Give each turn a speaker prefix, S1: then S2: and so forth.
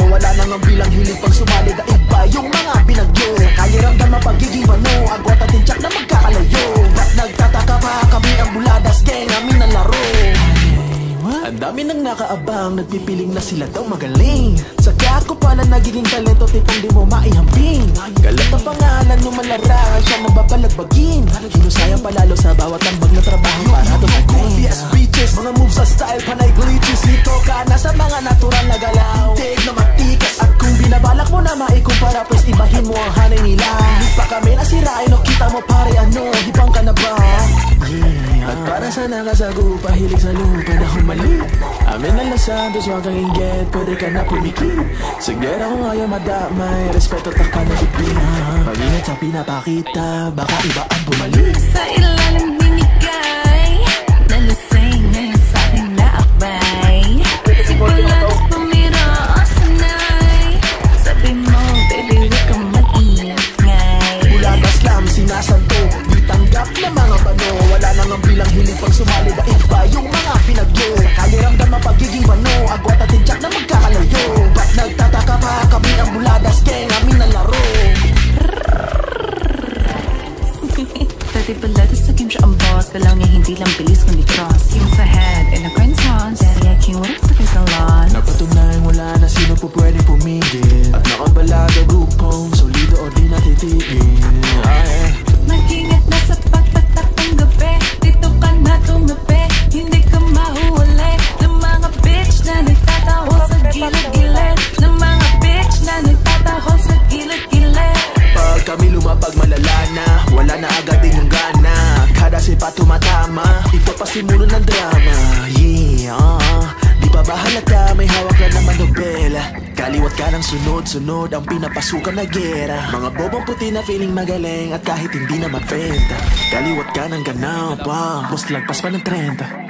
S1: Wala nang ang bilang hilig pang sumali, daig pa yung mga binagyo. Sakali ramdam ang pagiging mano, agwat at tintiyak na magkakalayo. Ba't nagtataka pa kami ang Buladas Gang, amin ang laro. Ang dami nang nakaabang, nagpipiling na sila daw magaling. Saka ako pala nagiging talento, tipong di mo maihamping. Galat ang pangalan mo malarangan, siya nababalagbagin. Hinusayang palalo sa bawat tambag na trabaho para dumating. Yes, bitches, mga moves sa style, panay glitches. Dito ka na sa mga natural na galaw, tig na matikas. At kung binabalak mo na maikumpara, pues ibahin mo ang hanay nila. Hindi pa kami nasirain o kita mo pare, ano, hibang ka na ba? Yeah. At para sa nakasagupa, hilig sa lupa na humali. Amin na Los Santos, huwag kang inggit, pwede ka na pumikit. Sigera kung ayaw madamay, respeto takpa na bibig. Pag-ingat sa pinapakita, baka iba ang bumalik.
S2: Sa ilalim binigay, nalasing ngayon sa aking naakbay. Si Buladas pumira o sanay, sabi mo baby huwag kang mag-iingay.
S1: Buladas lang sinasanto, di tanggap na mga bano. Wala nang ang bilang hilig pang sumali, daig pa yung mga pinagyo. Sakali ramdam ang pagiging mano, agwat at tintiyak na magkakalayo. Ba't nagtataka pa kami ang Buladas Gang, amin ang laro.
S2: Dati Buladas sa game siya ang boss, galaw niya hindi lang bilis kundi cross. Yung sa head and a coin toss, daddy I can't wait sa kay salon.
S1: Napatunayang wala na sino po pwede pumigil. At nakabalaga grupong solido o di natitigil.
S2: Mag-ingat na sa pagtatak ng gabi, dito ka na tumabi, hindi ka mahuhuli ng mga bitch na nagtataho sa gilid-gilid, ng mga bitch na nagtataho sa gilid-gilid.
S1: Pag kami lumabag malala na, wala na agad din yung gana. Kada sipa tumatama, ito pa simulo ng drama. Yeah, di pa ba halata, may hawak na naman nobela. Kaliwat ka ng sunod-sunod, ang pinapasukan na gera. Mga bobong puti na feeling magaling, at kahit hindi na mabenta. Kaliwat ka ng ganap, boss lagpas pa ng 30.